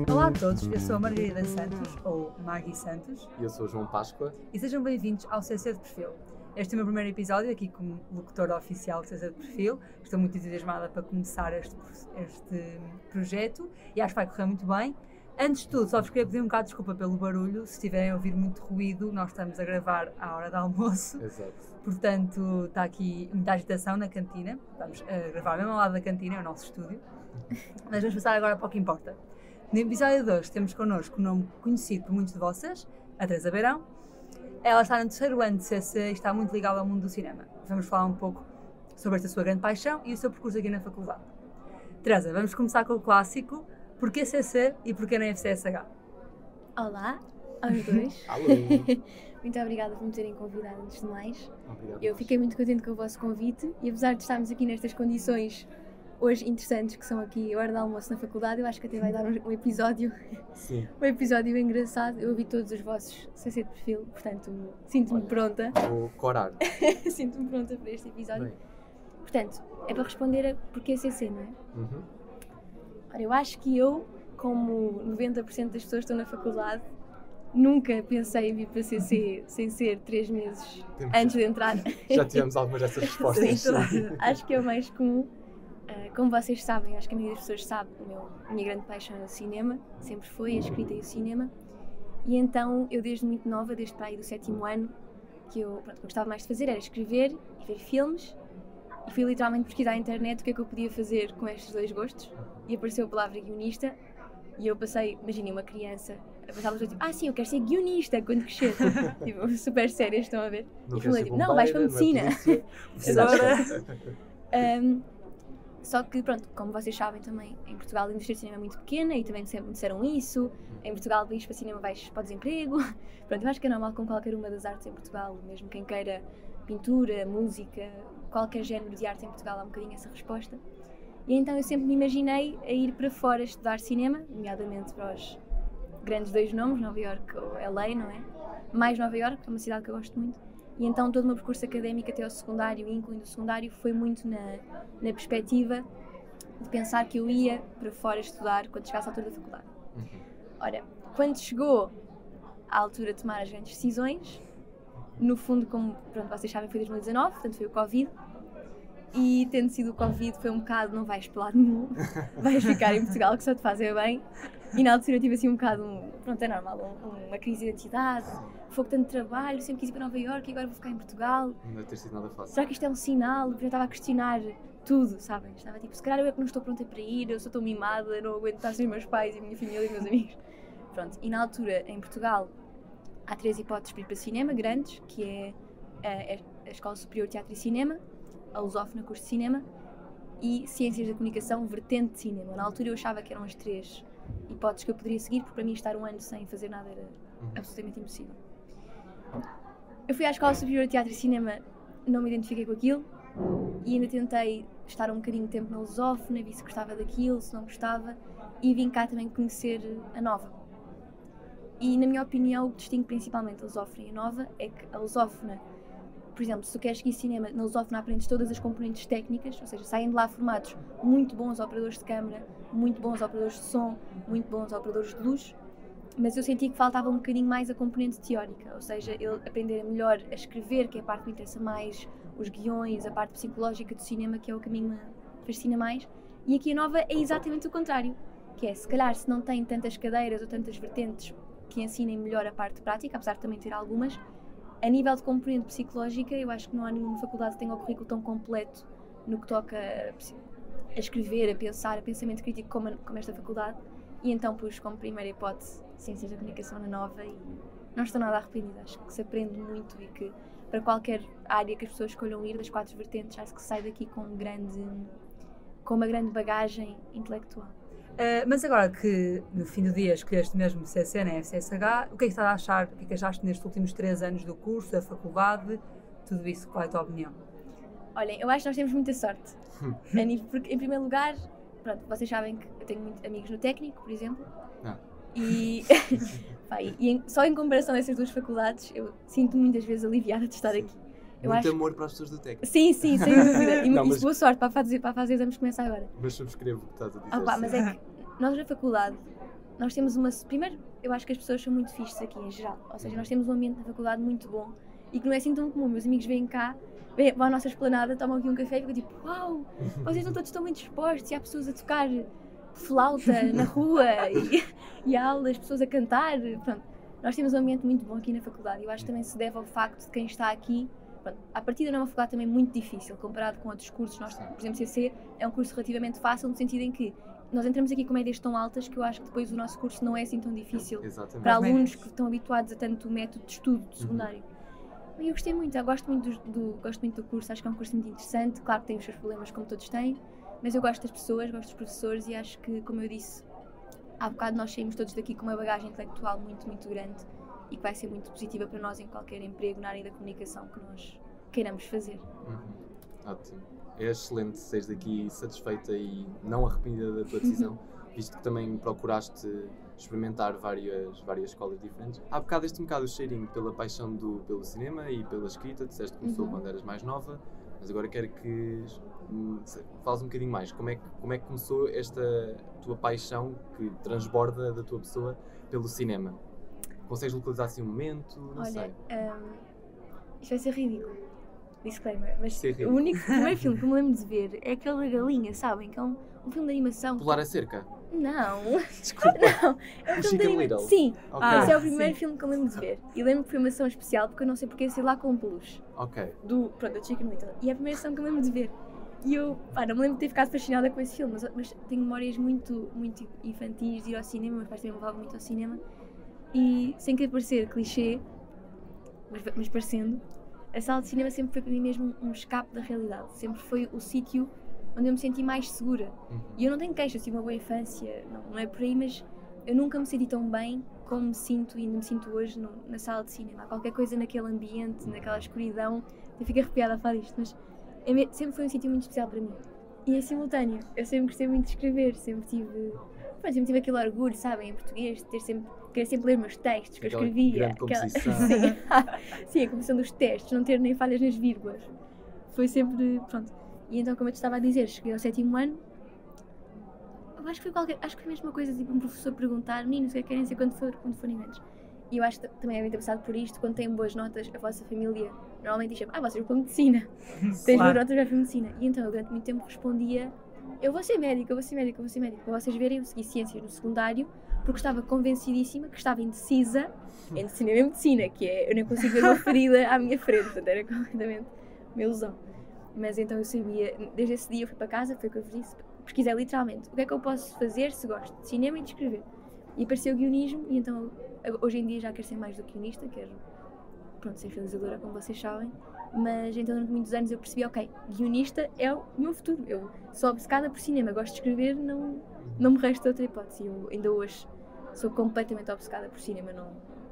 Olá a todos, eu sou a Margarida Santos, ou Maggie Santos. E eu sou o João Páscoa. E sejam bem-vindos ao CC de Perfil. Este é o meu primeiro episódio aqui como locutora oficial do CC de Perfil. Estou muito entusiasmada para começar este projeto e acho que vai correr muito bem. Antes de tudo, só vos queria pedir um bocado de desculpa pelo barulho. Se estiverem a ouvir muito ruído, nós estamos a gravar à hora do almoço. Exato. Portanto, está aqui muita agitação na cantina. Vamos gravar mesmo ao lado da cantina, é o nosso estúdio. Mas vamos passar agora para o que importa. No episódio de hoje temos connosco um nome conhecido por muitos de vocês, a Teresa Beirão. Ela está no terceiro ano de CC e está muito ligada ao mundo do cinema. Vamos falar um pouco sobre esta sua grande paixão e o seu percurso aqui na faculdade. Teresa, vamos começar com o clássico. Porquê CC e porquê na FCSH? Olá aos dois. Alô. Muito obrigada por me terem convidado, antes de mais. Obrigado. Eu fiquei muito contente com o vosso convite e apesar de estarmos aqui nestas condições hoje interessantes que são aqui a hora do almoço na faculdade, eu acho que até vai dar um episódio, Sim. um episódio engraçado. Eu ouvi todos os vossos CC de perfil, portanto sinto-me pronta. Vou corar. Sinto-me pronta para este episódio. Bem. Portanto, é para responder a porquê CC, não é? Uhum. Ora, eu acho que eu, como 90% das pessoas que estão na faculdade, nunca pensei em vir para CC sem ser 3 meses antes de entrar. Já tivemos algumas dessas respostas. Sim, acho que é o mais comum. Como vocês sabem, acho que a maioria das pessoas sabe, a minha grande paixão é o cinema, sempre foi a escrita e o cinema. E então, eu desde muito nova, desde para aí do 7º ano, que eu gostava mais de fazer era escrever e ver filmes. E fui literalmente pesquisar na internet o que é que eu podia fazer com estes dois gostos. E apareceu a palavra guionista. E eu passei, imaginem, uma criança a passar tipo, sim, eu quero ser guionista quando crescer. Tipo, super séria, estão a ver? E falei tipo, não, vais para a medicina. Só que, pronto, como vocês sabem também, em Portugal a indústria de cinema é muito pequena e também sempre me disseram isso. Em Portugal, vais para cinema, vais para o desemprego. Pronto, eu acho que é normal com qualquer uma das artes em Portugal, mesmo quem queira pintura, música, qualquer género de arte em Portugal, há um bocadinho essa resposta. E então eu sempre me imaginei a ir para fora estudar cinema, nomeadamente para os grandes dois nomes, Nova Iorque ou LA, não é? Mais Nova Iorque, que é uma cidade que eu gosto muito. E então todo o meu percurso académico até ao secundário, incluindo o secundário, foi muito na perspectiva de pensar que eu ia para fora estudar quando chegasse à altura da faculdade. Ora, quando chegou à altura de tomar as grandes decisões, no fundo, como pronto, vocês sabem, foi 2019, portanto foi o Covid, e tendo sido o Covid foi um bocado, não vais para lado nenhum, vais ficar em Portugal que só te fazem bem, e na altura eu tive assim um bocado, pronto, é normal, uma crise de identidade, foi tanto trabalho, sempre quis ir para Nova Iorque e agora vou ficar em Portugal. Não deve ter sido nada fácil. Será que isto é um sinal? Eu estava a questionar tudo, sabem? Estava tipo, se calhar eu é que não estou pronta para ir, eu sou tão mimada, não aguento estar sem os meus pais e a minha família e os meus amigos. Pronto, e na altura, em Portugal, há 3 hipóteses para ir para cinema grandes, que é a Escola Superior de Teatro e Cinema, a Lusófona Curso de Cinema e Ciências da Comunicação, vertente de cinema. Na altura eu achava que eram as 3 hipóteses que eu poderia seguir, porque para mim estar um ano sem fazer nada era absolutamente impossível. Eu fui à Escola Superior de Teatro e Cinema, não me identifiquei com aquilo e ainda tentei estar um bocadinho de tempo na Lusófona, vi se gostava daquilo, se não gostava, e vim cá também conhecer a Nova. E na minha opinião o que distingue principalmente a Lusófona e a Nova é que a Lusófona, por exemplo, se tu queres seguir cinema, na Lusófona aprendes todas as componentes técnicas, ou seja, saem de lá formados muito bons operadores de câmara, muito bons operadores de som, muito bons operadores de luz, mas eu senti que faltava um bocadinho mais a componente teórica, ou seja, ele aprender melhor a escrever, que é a parte que me interessa mais, os guiões, a parte psicológica do cinema, que é o que a mim me fascina mais, e aqui a Nova é exatamente o contrário, que é, se calhar, se não tem tantas cadeiras ou tantas vertentes que ensinem melhor a parte prática, apesar de também ter algumas, a nível de componente psicológica, eu acho que não há nenhuma faculdade que tenha o currículo tão completo no que toca a escrever, a pensar, a pensamento crítico como esta faculdade. E então pus como primeira hipótese Ciências da Comunicação na Nova e não estou nada arrependida. Acho que se aprende muito e que para qualquer área que as pessoas escolham ir, das 4 vertentes, acho que se sai daqui com uma grande bagagem intelectual. Mas agora que no fim do dia escolheste mesmo CC na FCSH, o que é que estás a achar? O que é que achaste nestes últimos 3 anos do curso, da faculdade, tudo isso? Qual é a tua opinião? Olhem, eu acho que nós temos muita sorte. Porque, em primeiro lugar, pronto, vocês sabem que eu tenho muitos amigos no técnico, por exemplo. Ah. E, pá, só em comparação a essas duas faculdades, eu sinto-me muitas vezes aliviada de estar aqui. Muito amor para as pessoas do técnico. Sim, sem dúvida. E Não, mas- boa sorte para fazer exames que começa agora. Mas subscrevo o que estás a dizer. Mas sim. é que nós na faculdade, nós temos uma... Primeiro, eu acho que as pessoas são muito fixes aqui em geral. Ou seja, nós temos um ambiente na faculdade muito bom e que não é assim tão comum. Meus amigos vêm cá, vão à nossa esplanada, tomam aqui um café e ficam tipo, uau, vocês não todos estão muito dispostos e há pessoas a tocar flauta na rua e há aulas, pessoas a cantar. Pronto, nós temos um ambiente muito bom aqui na faculdade e eu acho que também se deve ao facto de quem está aqui. Pronto, a partida não é uma faculdade também muito difícil comparado com outros cursos. Nós, por exemplo, CC é um curso relativamente fácil no sentido em que nós entramos aqui com médias tão altas que eu acho que depois o nosso curso não é assim tão difícil Exatamente. para alunos que estão habituados a tanto método de estudo de secundário. E eu gostei muito, eu gosto muito do curso, acho que é um curso muito interessante. Claro que tem os seus problemas como todos têm, mas eu gosto das pessoas, gosto dos professores e acho que, como eu disse há bocado, nós saímos todos daqui com uma bagagem intelectual muito, muito grande e que vai ser muito positiva para nós em qualquer emprego na área da comunicação que nós queiramos fazer. Ótimo. É excelente seres daqui satisfeita e não arrependida da tua decisão, visto que também procuraste experimentar várias escolas diferentes. Há bocado um bocado o cheirinho pela paixão pelo cinema e pela escrita, disseste que começou quando eras mais nova, mas agora quero que fales um bocadinho mais. Como é que começou esta tua paixão que transborda da tua pessoa pelo cinema? Consegues localizar assim um momento? Não sei. Isto vai ser ridículo. Disclaimer, mas Sim, o primeiro filme que me lembro de ver é aquele da galinha, sabem? Que é um filme de animação. Pular a cerca? Não, Desculpa. não, é um filme de Chicken animação. Little? Sim, Ok. esse é o primeiro filme que eu lembro de ver. E lembro que foi uma ação especial porque eu não sei porque sei lá com um peluche Ok. da Chicken Little. E é a primeira ação que eu lembro de ver. E eu, não me lembro de ter ficado fascinada com esse filme, mas tenho memórias muito, muito infantis de ir ao cinema. Meus pais também me levavam muito ao cinema. E sem querer parecer clichê, mas parecendo, a sala de cinema sempre foi para mim mesmo um escape da realidade. Sempre foi o sítio onde eu me senti mais segura. E eu não tenho queixa, eu tive uma boa infância, não é por aí, mas eu nunca me senti tão bem como me sinto e ainda me sinto hoje na sala de cinema. Há qualquer coisa naquele ambiente, naquela escuridão, eu fico arrepiada a falar disto, mas sempre foi um sítio muito especial para mim. E em simultâneo, eu sempre gostei muito de escrever, sempre tive aquele orgulho, sabem, em português, de querer sempre ler meus textos que eu Aquela escrevia. grande composição. Sim, a composição dos textos, não ter nem falhas nas vírgulas. Foi sempre, pronto. E então, como eu te estava a dizer, cheguei ao 7º ano, eu acho que foi mesmo uma coisa, tipo um professor perguntar, meninos, o que é que querem ser quando forem grandes? E eu acho que também devem ter passado por isto, quando têm boas notas, a vossa família normalmente diz, vocês vão para medicina, tens boas notas, vais para medicina. E então eu durante muito tempo respondia, eu vou ser médica, para vocês verem, eu segui ciências no secundário, porque estava convencidíssima que estava indecisa entre cinema e medicina, que é, eu nem consigo ver uma ferida à minha frente, portanto era completamente uma ilusão. Mas então eu sabia, desde esse dia eu fui para casa, foi o que eu vos disse, pesquisei literalmente, o que é que eu posso fazer se gosto de cinema e de escrever. E apareceu o guionismo, e então hoje em dia já quero ser mais do que guionista, quero ser realizadora, como vocês sabem, mas então durante muitos anos eu percebi, ok, guionista é o meu futuro, eu sou obcecada por cinema, gosto de escrever, não me resta outra hipótese. Eu ainda hoje sou completamente obcecada por cinema,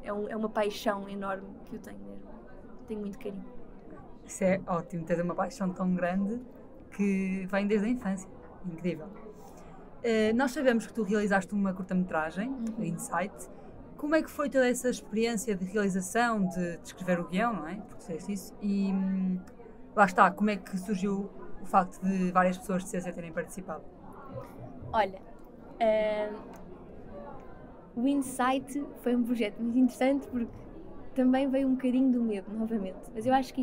é uma paixão enorme que eu tenho mesmo, tenho muito carinho. Isso é ótimo, tens uma paixão tão grande que vem desde a infância, incrível. Nós sabemos que tu realizaste uma curta-metragem, Insight. Como é que foi toda essa experiência de realização, de escrever o guião, não é? Porque fizeste isso. E lá está, como é que surgiu o facto de várias pessoas de CC terem participado? Olha, o Insight foi um projeto muito interessante porque também veio um bocadinho do medo, novamente. Mas eu acho que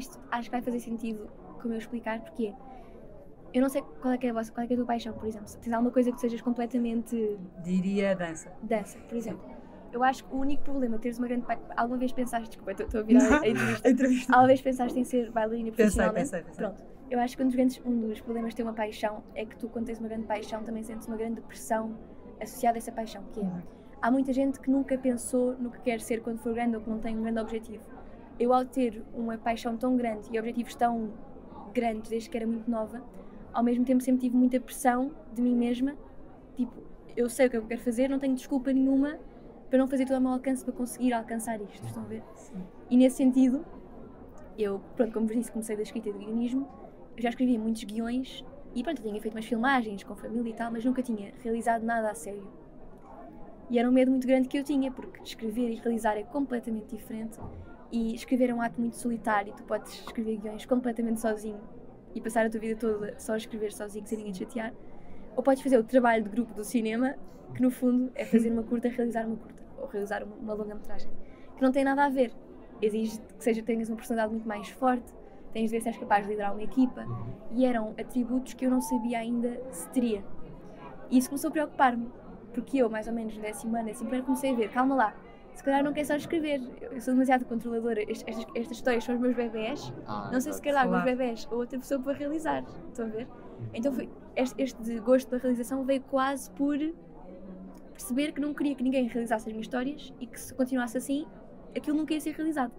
vai fazer sentido como eu explicar porque eu não sei qual é a tua paixão, por exemplo. Se tens alguma coisa que sejas completamente... Diria dança. Dança, por exemplo. Eu acho que o único problema, teres uma grande paixão... Alguma vez pensaste... Desculpa, estou a virar a entrevista. Alguma vez pensaste em ser bailarina profissionalmente? Pensei. Pronto. Eu acho que um dos problemas de ter uma paixão é que tu, quando tens uma grande paixão, também sentes uma grande pressão associada a essa paixão, que é... Há muita gente que nunca pensou no que quer ser quando for grande ou que não tem um grande objetivo. Eu, ao ter uma paixão tão grande e objetivos tão grandes desde que era muito nova, ao mesmo tempo sempre tive muita pressão de mim mesma. Tipo, eu sei o que eu quero fazer, não tenho desculpa nenhuma para não fazer todo o meu alcance para conseguir alcançar isto, estão a ver? Sim. E nesse sentido, eu, como vos disse, comecei da escrita e do guionismo. Eu já escrevi muitos guiões, E pronto, eu tinha feito umas filmagens com família e tal, mas nunca tinha realizado nada a sério. E era um medo muito grande que eu tinha, porque escrever e realizar é completamente diferente. E escrever é um ato muito solitário, tu podes escrever guiões completamente sozinho e passar a tua vida toda só a escrever sozinho, sem ninguém te chatear. Ou podes fazer o trabalho de grupo do cinema, que no fundo é fazer uma curta, realizar uma curta, ou realizar uma longa-metragem, que não tem nada a ver. Exige que tenhas uma personalidade muito mais forte, tens de ver se és capaz de liderar uma equipa, e eram atributos que eu não sabia ainda se teria. E isso começou a preocupar-me, porque eu, mais ou menos no 10º ano, 11º, comecei a ver, calma lá, se calhar não quero só escrever, eu sou demasiado controladora, estas histórias são os meus bebés, não sei se quero dar os meus bebés ou outra pessoa para realizar, estão a ver? Então este gosto da realização veio quase por perceber que não queria que ninguém realizasse as minhas histórias e que se continuasse assim, aquilo nunca ia ser realizado.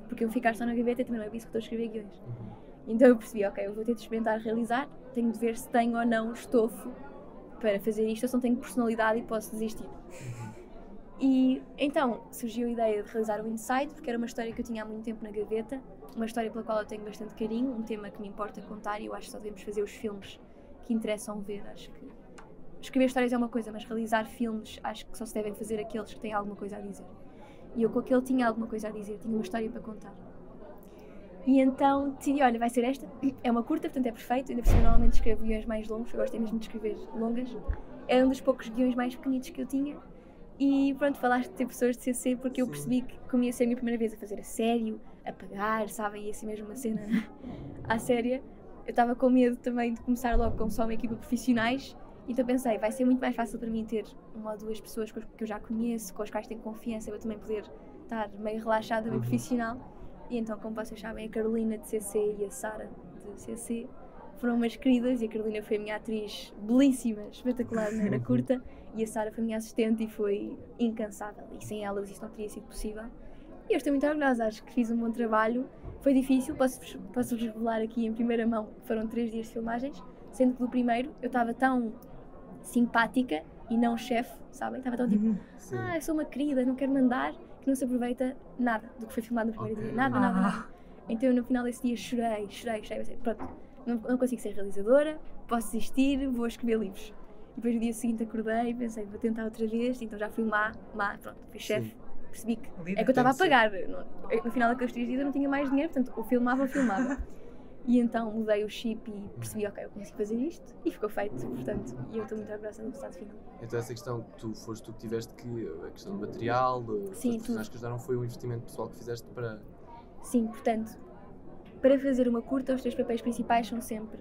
Porque eu ficar só na gaveta também não é isso que estou a escrever guiões. Então eu percebi, ok, eu vou ter de experimentar realizar, tenho de ver se tenho ou não estofo para fazer isto, ou se não tenho personalidade e posso desistir. E então surgiu a ideia de realizar o Inside, porque era uma história que eu tinha há muito tempo na gaveta, uma história pela qual eu tenho bastante carinho, um tema que me importa contar, e eu acho que só devemos fazer os filmes que interessam ver. Acho que escrever histórias é uma coisa, mas realizar filmes acho que só se devem fazer aqueles que têm alguma coisa a dizer. E eu com aquele tinha alguma coisa a dizer, tinha uma história para contar. E então decidi, olha, vai ser esta, é uma curta, portanto é perfeito, ainda por cima normalmente escrevo guiões mais longos, eu gosto mesmo de escrever longas, era um dos poucos guiões mais pequenitos que eu tinha. E pronto, falaste de ter pessoas de CC porque eu percebi que como ia ser a minha primeira vez a fazer a sério, a pagar, sabe, ia ser mesmo uma cena à séria. Eu estava com medo também de começar logo com só uma equipa de profissionais, então pensei, vai ser muito mais fácil para mim ter uma ou duas pessoas que eu já conheço, com as quais tenho confiança, para eu também poder estar meio relaxada, meio profissional. E então, como vocês sabem, a Carolina de CC e a Sara de CC foram umas queridas, e a Carolina foi a minha atriz belíssima, espetacular na curta, e a Sara foi a minha assistente e foi incansável, e sem elas isto não teria sido possível. E eu estou muito orgulhosa, acho que fiz um bom trabalho, foi difícil, posso-vos revelar aqui em primeira mão, foram 3 dias de filmagens, sendo que do primeiro eu estava tão simpática e não chefe, sabem? Estava tão tipo, eu sou uma querida, não quero mandar, que não se aproveita nada do que foi filmado no primeiro dia, nada. Então eu no final desse dia chorei, pensei, pronto, não consigo ser realizadora, posso desistir, vou escrever livros. E depois no dia seguinte acordei e pensei, vou tentar outra vez, então já fui pronto, fui chefe, percebi que é que eu estava a pagar, no final daqueles 3 dias eu não tinha mais dinheiro, portanto eu filmava. E então mudei o chip e percebi, ok, eu consigo fazer isto, e ficou feito, portanto, e eu estou muito orgulhosa do resultado final. Então essa questão, foste tu que tiveste a questão do material, os profissionais que ajudaram, foi um investimento pessoal que fizeste para... Sim, portanto, para fazer uma curta, os 3 papéis principais são sempre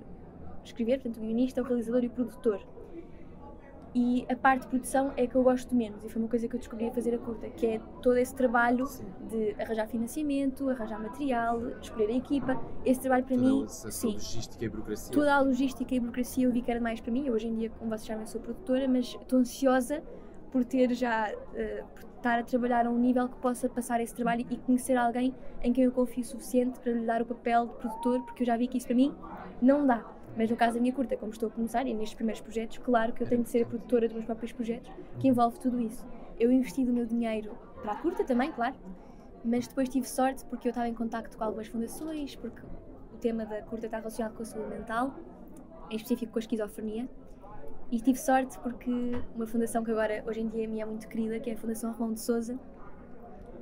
escrever, portanto, o guionista, o realizador e o produtor. E a parte de produção é que eu gosto menos, e foi uma coisa que eu descobri a fazer a curta, que é todo esse trabalho de arranjar financiamento, arranjar material, escolher a equipa. Esse trabalho para mim, sim, logística e burocracia. Toda a logística e burocracia eu vi que era mais para mim. Eu hoje em dia, como vocês sabem, sou produtora, mas estou ansiosa por ter já, por estar a trabalhar a um nível que possa passar esse trabalho e conhecer alguém em quem eu confio o suficiente para lhe dar o papel de produtor, porque eu já vi que isso para mim não dá. Mas no caso da minha curta, como estou a começar, e nestes primeiros projetos, claro que eu tenho de ser a produtora dos meus próprios projetos, que envolve tudo isso. Eu investi do meu dinheiro para a curta também, claro, mas depois tive sorte porque eu estava em contacto com algumas fundações, porque o tema da curta está relacionado com a saúde mental, em específico com a esquizofrenia, e tive sorte porque uma fundação que agora, hoje em dia, me é muito querida, que é a Fundação Ramon de Sousa,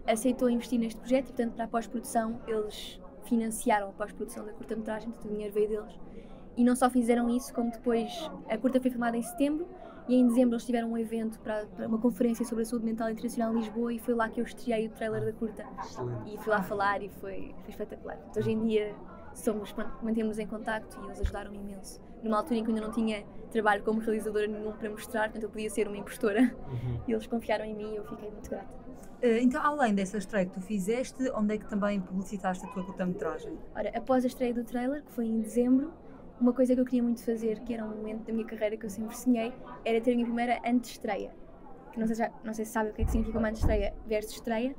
aceitou investir neste projeto e, portanto, para a pós-produção, eles financiaram a pós-produção da curta-metragem, portanto, o dinheiro veio deles. E não só fizeram isso, como depois a curta foi filmada em setembro e em dezembro eles tiveram um evento para uma conferência sobre a saúde mental internacional em Lisboa, e foi lá que eu estreiei o trailer da curta. E fui lá falar e foi espetacular. Então, hoje em dia mantemos-nos em contacto e eles ajudaram-me imenso. Numa altura em que eu ainda não tinha trabalho como realizadora nenhum para mostrar, portanto eu podia ser uma impostora, e eles confiaram em mim e eu fiquei muito grata. Então, além dessa estreia que tu fizeste, onde é que também publicitaste a tua curta-metragem? Ora, após a estreia do trailer, que foi em dezembro, uma coisa que eu queria muito fazer, que era um momento da minha carreira que eu sempre sonhei, era ter a minha primeira antestreia. Que não sei se sabe o que é que significa uma antestreia versus estreia.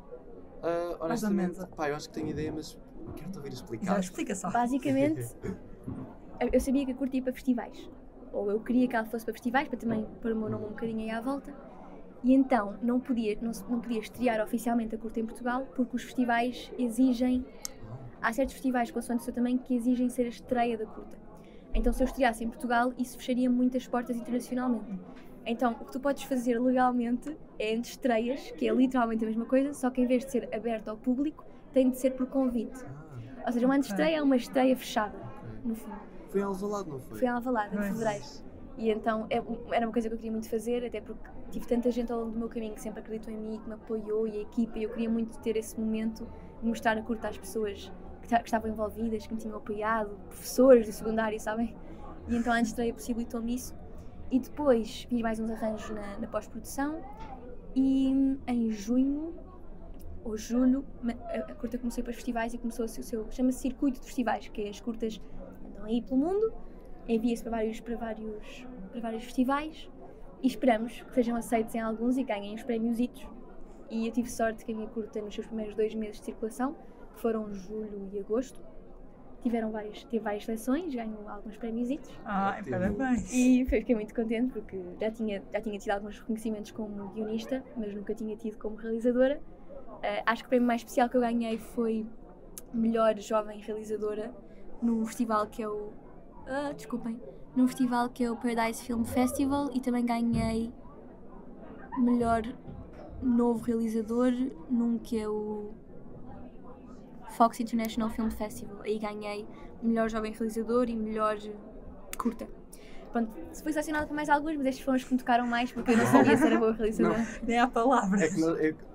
Honestamente, eu acho que tenho ideia, mas quero-te ouvir explicar. Já explica só. Basicamente, eu sabia que a curta ia para festivais. Ou eu queria que ela fosse para festivais, para também pôr o meu nome um bocadinho aí à volta. E então não podia estrear oficialmente a curta em Portugal, porque os festivais exigem... Há certos festivais, consoante o seu tamanho, que exigem ser a estreia da curta. Então se eu estreasse em Portugal, isso fecharia muitas portas internacionalmente. Então o que tu podes fazer legalmente é entre estreias, que é literalmente a mesma coisa, só que em vez de ser aberto ao público, tem de ser por convite. Ou seja, uma antestreia é uma estreia fechada, no fundo. Foi em Alvalade, não foi? Foi em Alvalade, em fevereiro. E então era uma coisa que eu queria muito fazer, até porque tive tanta gente ao longo do meu caminho que sempre acreditou em mim, que me apoiou, e a equipa, e eu queria muito ter esse momento de mostrar a curta às pessoas que estavam envolvidas, que me tinham apoiado, professores do secundário, sabem? E então a antestreia possibilitou-me isso. E depois fiz mais uns arranjos na pós-produção, e em junho ou julho a curta começou para os festivais e começou o seu chama-se Circuito de Festivais, que é as curtas andam aí pelo mundo, envia-se para vários festivais e esperamos que sejam aceitos em alguns e ganhem os prémiositos. E eu tive sorte que a minha curta, nos seus primeiros 2 meses de circulação, que foram julho e agosto, teve várias seleções, ganhou alguns prémiositos. Parabéns! E fiquei muito contente porque já tinha tido alguns reconhecimentos como guionista, mas nunca tinha tido como realizadora. Acho que o prémio mais especial que eu ganhei foi melhor jovem realizadora num festival que é o num festival que é o Paradise Film Festival, e também ganhei melhor novo realizador num que é o Fox International Film Festival. Aí ganhei melhor jovem realizador e melhor curta. Pronto, se foi selecionada para mais alguns, mas estes foram os que me tocaram mais porque eu não sabia se era boa realizadora. Nem há palavras.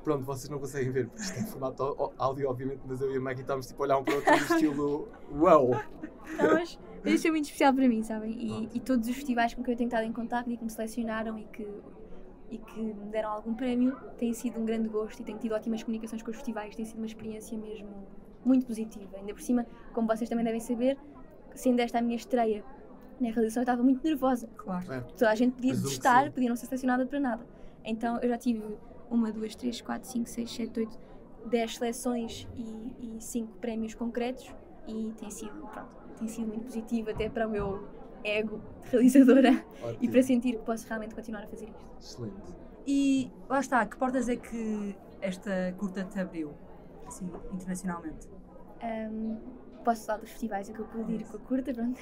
Pronto, vocês não conseguem ver porque isto é em formato áudio, obviamente, mas eu e a Maggie estávamos tipo a olhar um para o outro no estilo uau! Não, mas isto é muito especial para mim, sabem? E todos os festivais com que eu tenho estado em contacto e que me selecionaram e que me deram algum prémio, tem sido um grande gosto e tenho tido ótimas comunicações com os festivais, tem sido uma experiência mesmo muito positiva. Ainda por cima, como vocês também devem saber, sendo esta a minha estreia na realização, eu estava muito nervosa. Claro. Toda a gente podia desistir, podia não ser selecionada para nada. Então eu já tive 1, 2, 3, 4, 5, 6, 7, 8, 10 seleções e 5 prémios concretos, e tem sido muito positivo até para o meu ego de realizadora. Ótimo. E para sentir que posso realmente continuar a fazer isto. Excelente. E lá está, que portas é que esta curta te abriu, assim, internacionalmente? Posso falar dos festivais, é que eu pude ir com a curta, pronto.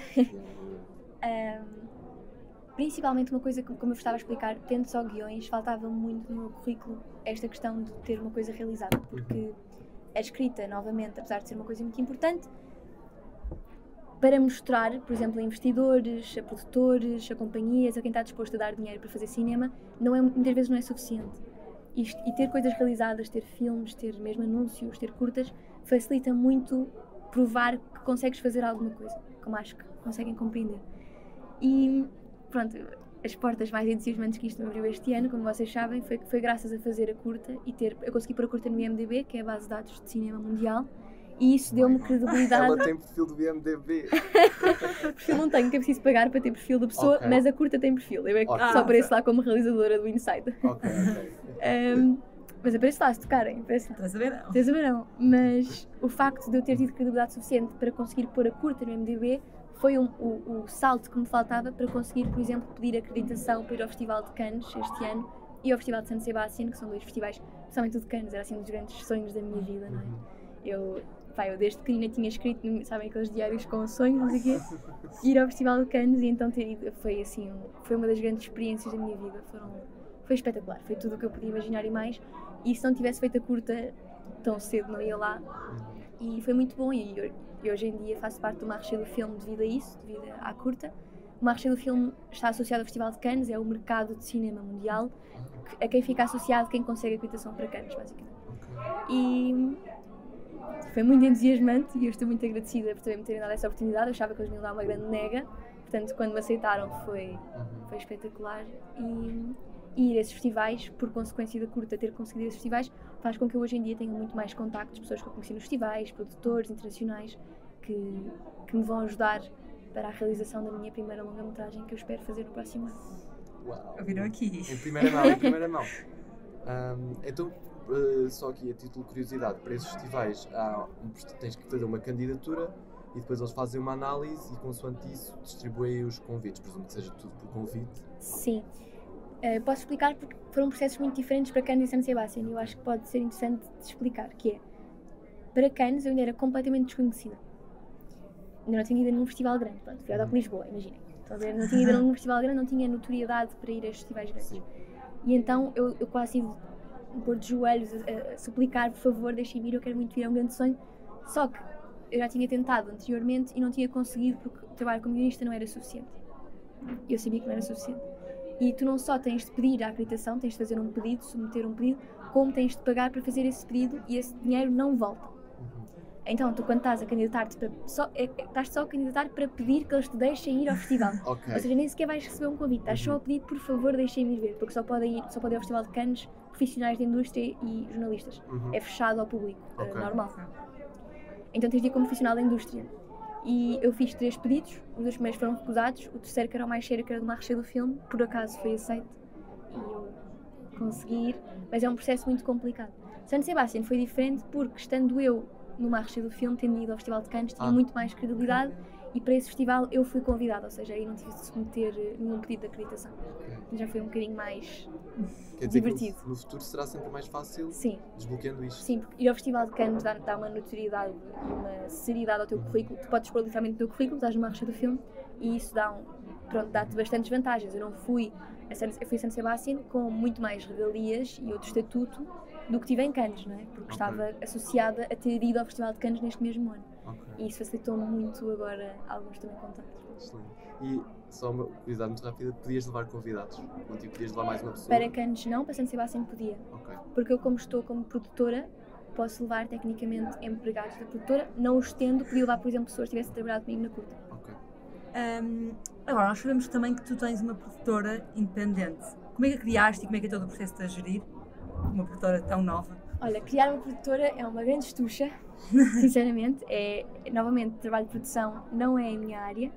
Principalmente uma coisa que, como eu estava a explicar, tendo só guiões, faltava muito no meu currículo esta questão de ter uma coisa realizada, porque a escrita, novamente, apesar de ser uma coisa muito importante, para mostrar, por exemplo, a investidores, a produtores, a companhias, a quem está disposto a dar dinheiro para fazer cinema, muitas vezes não é suficiente. E ter coisas realizadas, ter filmes, ter mesmo anúncios, ter curtas, facilita muito provar que consegues fazer alguma coisa, como acho que conseguem compreender. E pronto, as portas mais entusiasmantes que isto me abriu este ano, como vocês sabem, foi graças a fazer a curta e eu consegui pôr a curta no IMDb, que é a base de dados de cinema mundial, e isso deu-me credibilidade. Ela tem perfil do IMDb. Perfil não tenho, que é preciso pagar para ter perfil da pessoa, Okay. Mas a curta tem perfil. Eu só apareço lá como realizadora do Inside. Ok. Mas apareço lá, se tocarem, apareço lá. Estás a ver, não? Estás a ver, não? Mas o facto de eu ter tido credibilidade suficiente para conseguir pôr a curta no MDB foi o salto que me faltava para conseguir, por exemplo, pedir acreditação para ir ao Festival de Cannes este ano e ao Festival de San Sebastián, que são 2 festivais, principalmente o de Cannes, era assim um dos grandes sonhos da minha vida, não é? Eu desde pequenina tinha escrito, sabem, aqueles diários com sonhos, não sei o quê, ir ao Festival de Cannes, e então ter ido foi assim, foi uma das grandes experiências da minha vida, foi espetacular, foi tudo o que eu podia imaginar e mais, e se não tivesse feito a curta tão cedo não ia lá, e foi muito bom, e hoje em dia faço parte do Marché do Filme devido a isso, devido à curta. O Marché do Filme está associado ao Festival de Cannes, é o mercado de cinema mundial, a quem fica associado quem consegue acreditação para Cannes, basicamente. E foi muito entusiasmante e eu estou muito agradecida por também me terem dado essa oportunidade. Eu achava que eles me iam dar uma grande nega, portanto, quando me aceitaram foi espetacular. E ir a esses festivais, por consequência da curta ter conseguido esses festivais, faz com que eu hoje em dia tenha muito mais contactos, pessoas que eu conheci nos festivais, produtores internacionais, que me vão ajudar para a realização da minha primeira longa-metragem, que eu espero fazer no próximo ano. Uau. Ouviram aqui? Em primeira mão. Então, só aqui a título de curiosidade, para esses festivais tens que fazer uma candidatura e depois eles fazem uma análise e consoante isso distribuem os convites, presumo que seja tudo por convite. Sim. Posso explicar porque foram processos muito diferentes para Cannes e San Sebastián e eu acho que pode ser interessante de explicar, que é, para Cannes eu ainda era completamente desconhecida. ainda não tinha ido num festival grande, pronto, fui à DOC Lisboa, imaginem. Estão a ver? Não tinha ido num festival grande, não tinha notoriedade para ir a estes festivais grandes. Sim. E então eu quase tive de pôr de joelhos a suplicar, por favor, deixem-me ir, eu quero muito ir, é um grande sonho. Só que eu já tinha tentado anteriormente e não tinha conseguido porque o trabalho como guionista não era suficiente. Eu sabia que não era suficiente. E tu não só tens de pedir a acreditação, tens de fazer um pedido, submeter um pedido, como tens de pagar para fazer esse pedido e esse dinheiro não volta. Então, tu quando estás a candidatar-te, estás só a candidatar para pedir que eles te deixem ir ao festival. Ok. Ou seja, nem sequer vais receber um convite, estás só a pedir, por favor, deixem-me ir ver, porque só podem ir ao Festival de Cannes profissionais da indústria e jornalistas. É fechado ao público, Ok. normal. Então tens de ir como profissional da indústria. E eu fiz 3 pedidos, os 2 primeiros foram recusados, o terceiro, que era o mais sério, que era do Marché do Filme, por acaso foi aceito e eu consegui ir, mas é um processo muito complicado. San Sebastián foi diferente porque, estando eu no Marché do Filme, tendo ido ao Festival de Cannes, tinha muito mais credibilidade e para esse festival eu fui convidada, ou seja, aí não tive de submeter nenhum pedido de acreditação. Já foi um bocadinho mais Quer dizer divertido. que no futuro será sempre mais fácil Sim. desbloqueando isto. Sim, porque ir ao Festival de Cannes dá uma notoriedade e uma seriedade ao teu currículo. Tu podes pôr literalmente o teu currículo, estás numa marcha do filme e isso dá-te bastantes vantagens. Eu fui a San Sebastián com muito mais regalias e outro estatuto do que tive em Cannes, não é? Porque estava associada a ter ido ao Festival de Cannes neste mesmo ano. E isso facilitou-me muito agora alguns também contactos. Excelente. E só uma curiosidade muito rápida, podias levar convidados? Contigo podias levar mais uma pessoa? Para Cannes não, para San Sebastián podia. Ok. Porque eu, como estou como produtora, posso levar tecnicamente empregados da produtora, não os tendo, podia levar, por exemplo, pessoas que tivessem trabalhado comigo na curta. Ok. Agora, nós sabemos também que tu tens uma produtora independente. Como é que a criaste e como é que é todo o processo de a gerir uma produtora tão nova? Olha, criar uma produtora é uma grande estucha, sinceramente. Novamente, trabalho de produção não é a minha área,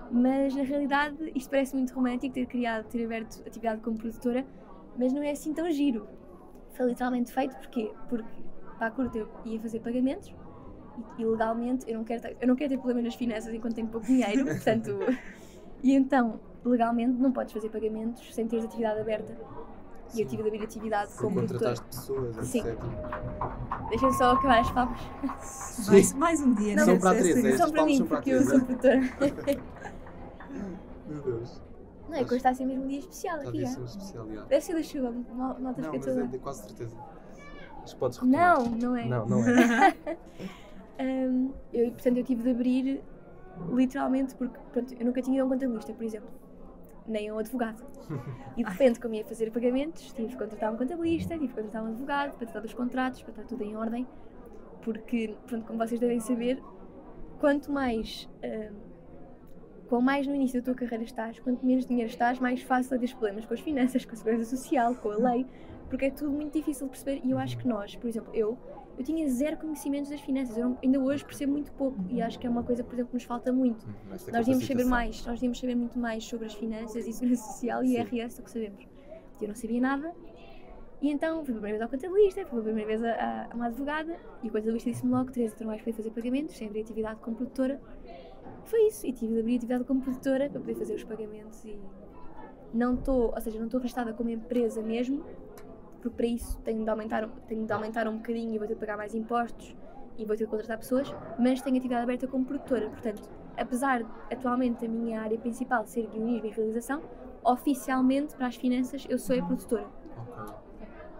mas na realidade isto parece muito romântico, ter aberto atividade como produtora, mas não é assim tão giro. Foi literalmente feito porque para a curta eu ia fazer pagamentos e legalmente eu não quero ter problemas nas finanças enquanto tenho pouco dinheiro, portanto, e então legalmente não podes fazer pagamentos sem teres atividade aberta. E eu tive de abrir atividade como produtora. Contrataste pessoas, Sim. etc. Deixa-me só acabar as papas. Mais um dia, Não, São para a Teresa, Teresa. estas Só para palmas mim, são para a porque eu Teresa. sou produtora. Meu Deus. Não, é que hoje está a ser mesmo um dia especial Está a aqui, ver já. ser especial, já. Deve ser da chuva, notas Não, que eu mas estou a é dar. de quase certeza. Mas podes retomar. Não é. Não é. Portanto, eu tive de abrir literalmente porque pronto, eu nunca tinha ido a um contabilista, por exemplo, nem a um advogado. E de repente, como ia fazer pagamentos, tive de contratar um contabilista, tive de contratar um advogado para tratar dos contratos, para estar tudo em ordem, porque, pronto, como vocês devem saber, quanto mais no início da tua carreira estás, quanto menos dinheiro estás, mais fácil é ter problemas com as finanças, com a segurança social, com a lei, porque é tudo muito difícil de perceber. E eu acho que nós, por exemplo, eu tinha zero conhecimentos das finanças, ainda hoje percebo muito pouco e acho que é uma coisa, por exemplo, que nos falta muito. Nós devíamos saber mais, nós devíamos saber muito mais sobre as finanças e segurança social e IRS do que sabemos. Eu não sabia nada e então fui pela primeira vez ao contabilista, fui pela primeira vez a uma advogada e o contabilista disse-me logo que Teresa, tu não vais poder fazer pagamentos sem abrir atividade como produtora. Foi isso, e tive de abrir atividade como produtora para poder fazer os pagamentos e não estou registrada como empresa mesmo, porque para isso tenho de aumentar um bocadinho e vou ter de pagar mais impostos e vou ter de contratar pessoas, mas tenho atividade aberta como produtora, portanto, apesar de atualmente a minha área principal ser guionismo e realização, oficialmente para as finanças eu sou a produtora. Ok,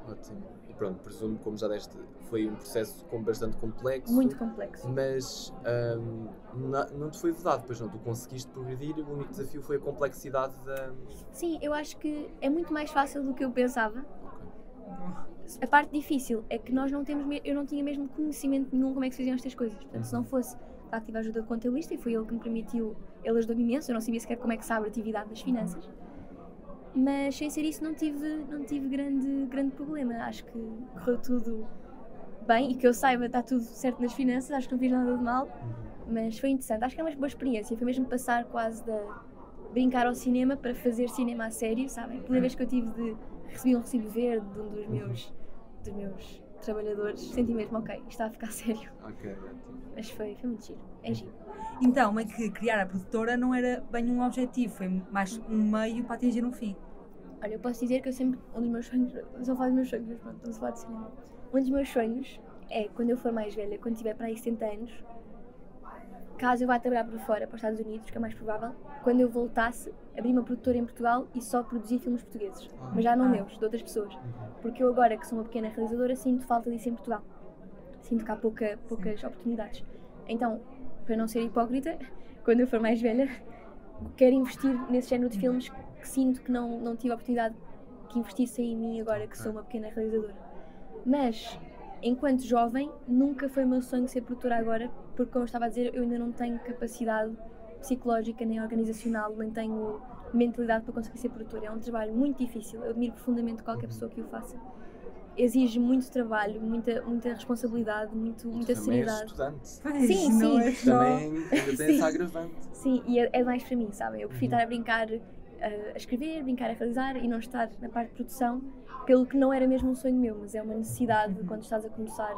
ótimo. E pronto, presumo, como já deste, foi um processo bastante complexo. Muito complexo. Mas não te foi vedado, pois não? Tu conseguiste progredir, o único desafio foi a complexidade da... Sim, eu acho que é muito mais fácil do que eu pensava. A parte difícil é que eu não tinha mesmo conhecimento nenhum como é que se faziam estas coisas. Portanto, se não fosse a ativa ajuda do contabilista, e foi ele que me permitiu, ele ajudou-me imenso, eu não sabia sequer como é que se abre a atividade das finanças. Mas sem ser isso não tive grande problema. Acho que correu tudo bem e que eu saiba está tudo certo nas finanças, acho que não fiz nada de mal, mas foi interessante. Acho que é uma boa experiência, foi mesmo passar quase de brincar ao cinema para fazer cinema a sério, sabem? A primeira vez que eu recebi um recibo verde de um dos meus trabalhadores, senti mesmo, ok, isto está a ficar sério. Ok, ótimo. Mas foi muito giro, é giro. Então, é que criar a produtora não era bem um objetivo, foi mais um meio para atingir um fim. Olha, eu posso dizer que eu sempre, um dos meus sonhos, não só falar dos meus sonhos, mas pronto, não se fala de cinema. Um dos meus sonhos é, quando eu for mais velha, quando tiver para aí 70 anos, caso eu vá trabalhar por fora, para os Estados Unidos, que é mais provável, quando eu voltasse, abrir uma produtora em Portugal e só produzir filmes portugueses. Mas já não meus, de outras pessoas. Porque eu agora, que sou uma pequena realizadora, sinto falta disso em Portugal. Sinto que há poucas oportunidades. Então, para não ser hipócrita, quando eu for mais velha, quero investir nesse género de filmes que sinto que não tive a oportunidade que investissem em mim agora, que sou uma pequena realizadora. Mas, enquanto jovem, nunca foi o meu sonho ser produtora agora, porque, como eu estava a dizer, eu ainda não tenho capacidade psicológica, nem organizacional, nem tenho mentalidade para conseguir ser produtora. É um trabalho muito difícil, eu admiro profundamente qualquer pessoa que o faça. Exige muito trabalho, muita responsabilidade, muita seriedade. Também és estudante. Sim, não sim. é só... Também ainda tem essa agravante. Sim, e é mais para mim, sabem? Eu prefiro estar a brincar, a escrever, brincar a realizar e não estar na parte de produção, pelo que não era mesmo um sonho meu, mas é uma necessidade quando estás a começar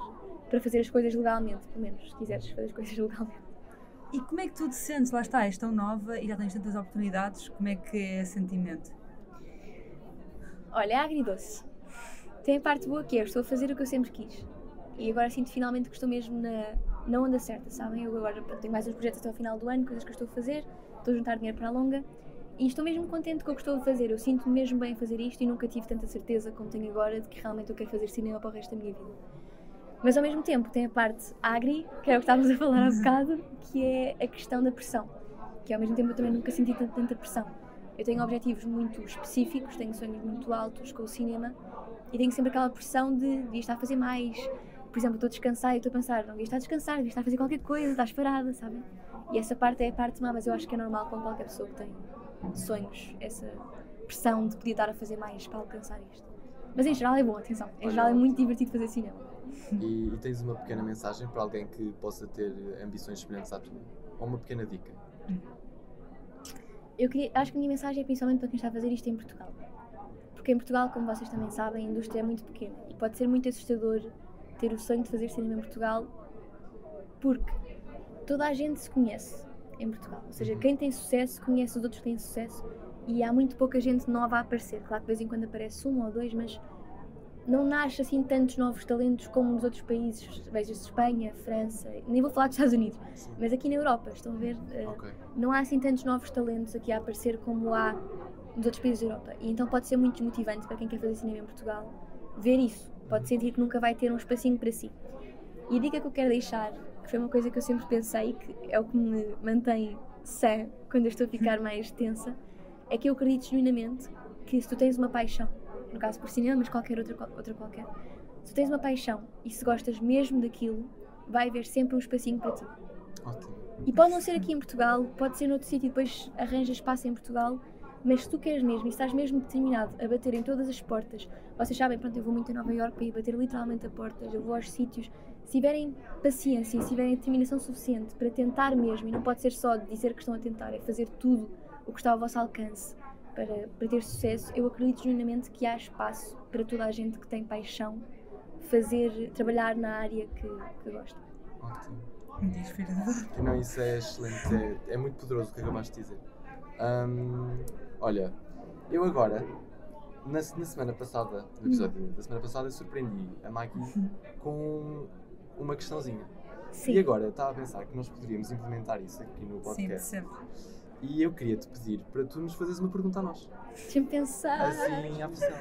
para fazer as coisas legalmente, pelo menos, se quiseres fazer as coisas legalmente. E como é que tu te sentes? Lá está, és tão nova e já tens tantas oportunidades, como é que é esse sentimento? Olha, é agridoce. Tem a parte boa que é, estou a fazer o que eu sempre quis. E agora sinto finalmente que estou mesmo na onda certa, sabem? Eu agora tenho mais uns projetos até ao final do ano, coisas que eu estou a fazer, estou a juntar dinheiro para a longa e estou mesmo contente com o que estou a fazer. Eu sinto-me mesmo bem a fazer isto e nunca tive tanta certeza como tenho agora de que realmente eu quero fazer cinema para o resto da minha vida. Mas ao mesmo tempo tem a parte agri, que é o que estávamos a falar há bocado, que é a questão da pressão. Que ao mesmo tempo eu também nunca senti tanta pressão. Eu tenho objetivos muito específicos, tenho sonhos muito altos com o cinema e tenho sempre aquela pressão de devia estar a fazer mais. Por exemplo, estou a descansar e estou a pensar, não devia estar a descansar, devia estar a fazer qualquer coisa, estás parada, sabem? E essa parte é a parte má, mas eu acho que é normal com qualquer pessoa que tem sonhos, essa pressão de poder estar a fazer mais para alcançar isto. Mas em geral é bom, atenção, em geral é muito divertido fazer cinema. E tens uma pequena mensagem para alguém que possa ter ambições semelhantes à tua? Ou uma pequena dica? Acho que a minha mensagem é principalmente para quem está a fazer isto em Portugal. Porque em Portugal, como vocês também sabem, a indústria é muito pequena e pode ser muito assustador ter o sonho de fazer cinema em Portugal, porque toda a gente se conhece em Portugal. Ou seja, quem tem sucesso conhece os outros que têm sucesso e há muito pouca gente nova a aparecer. Claro que de vez em quando aparece um ou dois, mas não nasce assim tantos novos talentos como nos outros países. Veja-se Espanha, França, nem vou falar dos Estados Unidos, mas aqui na Europa, estão a ver? Não há assim tantos novos talentos aqui a aparecer como há nos outros países da Europa. E então pode ser muito desmotivante para quem quer fazer cinema em Portugal ver isso. Pode sentir que nunca vai ter um espacinho para si. E a dica que eu quero deixar, que foi uma coisa que eu sempre pensei, que é o que me mantém sã quando eu estou a ficar mais tensa, é que eu acredito genuinamente que se tu tens uma paixão, no caso por cinema, mas qualquer outra qualquer, se tu tens uma paixão e se gostas mesmo daquilo, vai haver sempre um espacinho para ti. Ótimo. E pode não ser aqui em Portugal, pode ser noutro sítio e depois arranjas espaço em Portugal, mas se tu queres mesmo e estás mesmo determinado a bater em todas as portas, vocês sabem, pronto, eu vou muito a Nova Iorque para ir bater literalmente a portas, eu vou aos sítios, se tiverem paciência e se tiverem determinação suficiente para tentar mesmo, e não pode ser só dizer que estão a tentar, é fazer tudo o que está ao vosso alcance para ter sucesso, eu acredito genuinamente que há espaço para toda a gente que tem paixão trabalhar na área que gosta. Ótimo. Inspirador. Não, isso é excelente, é muito poderoso o que acabaste de dizer. Olha, eu agora, na semana passada, no episódio da semana passada, eu surpreendi a Maggie com uma questãozinha. Sim. E agora estava a pensar que nós poderíamos implementar isso aqui no podcast. Sim, sempre. E eu queria-te pedir para tu nos fazeres uma pergunta a nós. Deixa-me pensar. Assim, à pressão.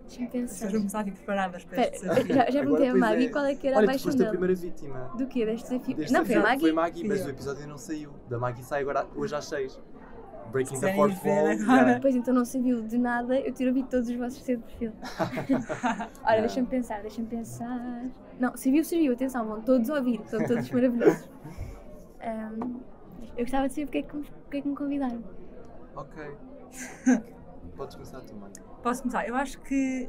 Deixa-me pensar. Vocês vão começar a vir preparadas para este Espera, desafio. já perguntei a Pois Maggie é. qual é que era a Olha, tu paixão foste a dela. primeira vítima. Do quê? Deste desafio? Deste Não, foi a desafio. Maggie? Foi Maggie, mas Sim. o episódio ainda não saiu. Da Maggie sai agora, hoje às 6. Breaking the Sem Fourth ver Wall. agora. Yeah. Pois então não serviu de nada eu ter ouvido todos os vossos cedo de perfil. Ora, deixa-me pensar. Não, serviu, atenção, vão todos ouvir, são todos maravilhosos. Eu gostava de saber porque é que me convidaram. Ok. Podes começar tu, Maggie. Posso começar? Eu acho que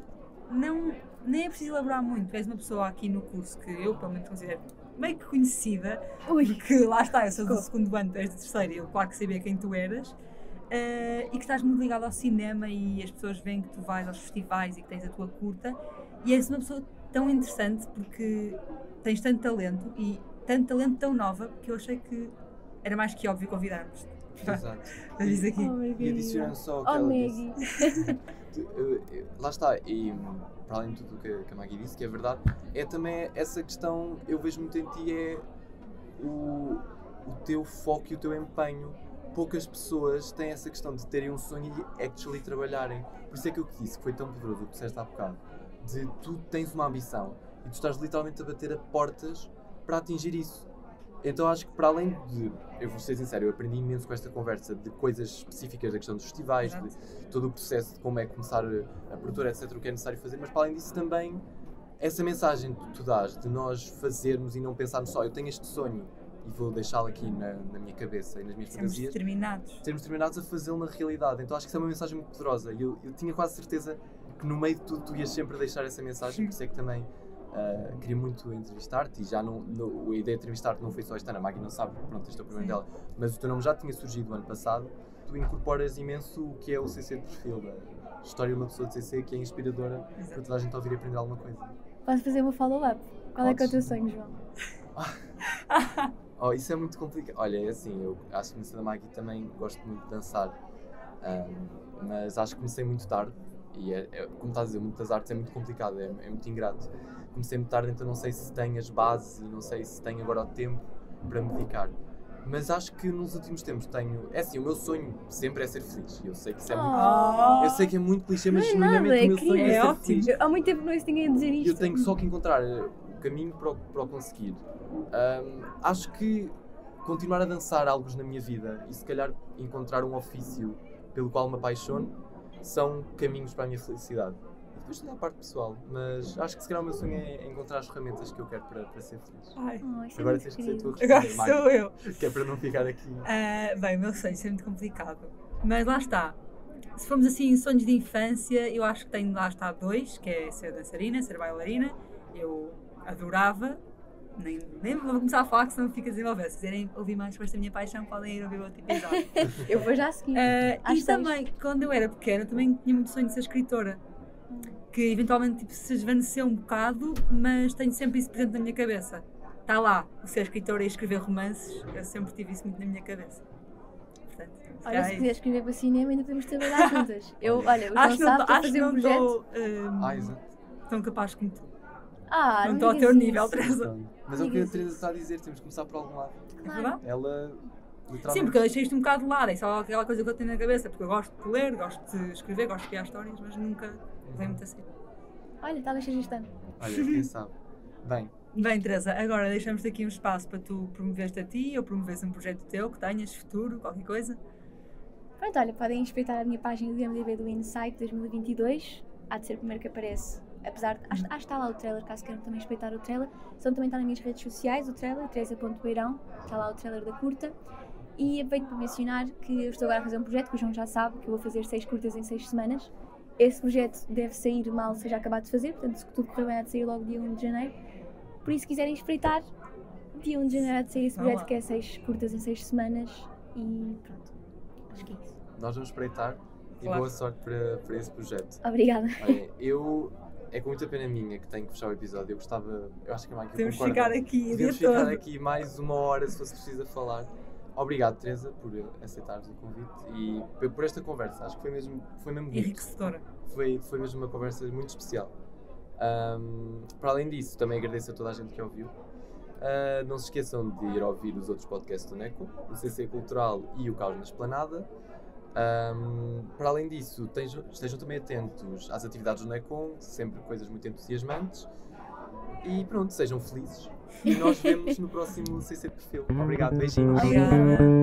nem é preciso elaborar muito. Tu és uma pessoa aqui no curso que eu, pelo menos, considero meio que conhecida, Ui. porque lá está, eu sou do segundo ano, tu és do terceiro e eu claro que sabia quem tu eras, e que estás muito ligado ao cinema e as pessoas veem que tu vais aos festivais e que tens a tua curta, e és uma pessoa tão interessante porque tens tanto talento e tanto talento tão nova que eu achei que era mais que óbvio convidar-nos. Exato. Para dizer aqui. E adicionando só o que ela Maggie. disse. Lá está, e para além de tudo o que a Maggie disse, que é verdade, é também essa questão, eu vejo muito em ti, é o teu foco e o teu empenho. Poucas pessoas têm essa questão de terem um sonho e actually trabalharem. Por isso é que eu te disse que foi tão poderoso o que disseste há bocado. De tu tens uma ambição e tu estás literalmente a bater a portas para atingir isso. Então acho que para além de, eu vou ser sincero, eu aprendi imenso com esta conversa de coisas específicas da questão dos festivais, de todo o processo de como é começar a produtora, etc, o que é necessário fazer, mas para além disso também essa mensagem que tu dás de nós fazermos e não pensarmos só, eu tenho este sonho e vou deixá-lo aqui na minha cabeça e nas minhas fantasias. Sermos determinados a fazê-lo na realidade. Então acho que isso é uma mensagem muito poderosa e eu tinha quase certeza que no meio de tudo tu ias sempre deixar essa mensagem, por isso é que também queria muito entrevistar-te e já a ideia de entrevistar-te não foi só esta ano, a Maggie não sabe, pronto, este é o primeiro dela, mas o teu nome já tinha surgido ano passado, tu incorporas imenso o que é o CC de perfil, a história de uma pessoa de CC que é inspiradora para toda a gente ouvir e aprender alguma coisa. Posso fazer uma follow-up? Qual é que é o teu sonho, João? Oh, isso é muito complicado. Olha, é assim, eu acho que na Maggie também gosto muito de dançar, mas acho que comecei muito tarde e como estás a dizer, muitas artes é muito complicado, é muito ingrato. Comecei muito tarde, então não sei se tenho as bases e não sei se tenho agora o tempo para me dedicar. Mas acho que nos últimos tempos tenho... É assim, o meu sonho sempre é ser feliz. Eu sei que isso é muito... Eu sei que é muito clichê, mas genuinamente o meu sonho é ser feliz. Há muito tempo não ouço ninguém dizer isto. Eu tenho só que encontrar o caminho para o conseguir. Acho que continuar a dançar algo na minha vida e se calhar encontrar um ofício pelo qual me apaixono são caminhos para a minha felicidade. E depois toda a parte pessoal, mas acho que se calhar o meu sonho é encontrar as ferramentas que eu quero para ser feliz. Agora tens que ser tu a responder, Agora sou eu. Que é para não ficar aqui. Bem, o meu sonho é muito complicado. Mas lá está. Se formos assim, sonhos de infância, eu acho que tenho lá está 2, que é ser dançarina, ser bailarina. Eu adorava. Nem vou começar a falar que senão fica a desenvolver. Se quiserem ouvir mais sobre esta minha paixão, podem ir ouvir o outro episódio. Eu vou já seguir. E também, quando eu era pequena, também tinha muito sonho de ser escritora. Que eventualmente tipo, se esvaneceu um bocado, mas tenho sempre isso presente na minha cabeça. Está lá, o ser escritora e escrever romances, eu sempre tive isso muito na minha cabeça. Portanto, olha, se quiser escrever para cinema, ainda podemos trabalhar juntas. Olha, o João sabe, estou a fazer um projeto. Exato. Tão capaz como tu. Não estou ao teu nível, Teresa. Mas é o que a Teresa está a dizer, temos que começar por algum lado. É verdade? Ela, literalmente... Sim, porque eu deixei isto um bocado de lado, é só aquela coisa que eu tenho na cabeça, porque eu gosto de ler, gosto de escrever, gosto de criar histórias, mas nunca veio muito assim. Olha, talvez seja este ano. Olha, quem sabe. Bem, Teresa, agora deixamos-te aqui um espaço para tu promoveres-te a ti ou promoveres um projeto teu que tenhas, futuro, qualquer coisa. Pronto, olha, podem espreitar a minha página do IMDb do Insight 2022, há de ser o primeiro que aparece. Apesar de. Acho que está lá o trailer, caso queiram também espreitar o trailer. Então também está nas minhas redes sociais, o trailer, Teresa.beirão, está lá o trailer da curta. E aproveito para mencionar que eu estou agora a fazer um projeto que o João já sabe, que eu vou fazer 6 curtas em 6 semanas. Esse projeto deve sair mal seja acabado de fazer, portanto, se tudo correr bem, há de sair logo dia 1 de janeiro. Por isso, se quiserem espreitar, dia 1 de janeiro há de sair esse projeto, que é 6 curtas em 6 semanas. E pronto, acho que é isso. Nós vamos espreitar e boa sorte para esse projeto. Obrigada. Olha, é com muita pena minha que tenho que fechar o episódio. Eu acho que a Maggie Podemos concorda. Podemos ficar aqui mais 1 hora se fosse preciso a falar. Obrigado, Teresa, por aceitares o convite e por esta conversa. Acho que foi mesmo bonito. Enriquecedora. Foi mesmo uma conversa muito especial. Para além disso, também agradeço a toda a gente que ouviu. Não se esqueçam de ir ouvir os outros podcasts do NECO, o CC Cultural e o Caos na Esplanada. Para além disso, estejam também atentos às atividades do NECOM, sempre coisas muito entusiasmantes. E pronto, sejam felizes. E nós vemos no próximo CC Perfil. Obrigado, beijinhos. Obrigada.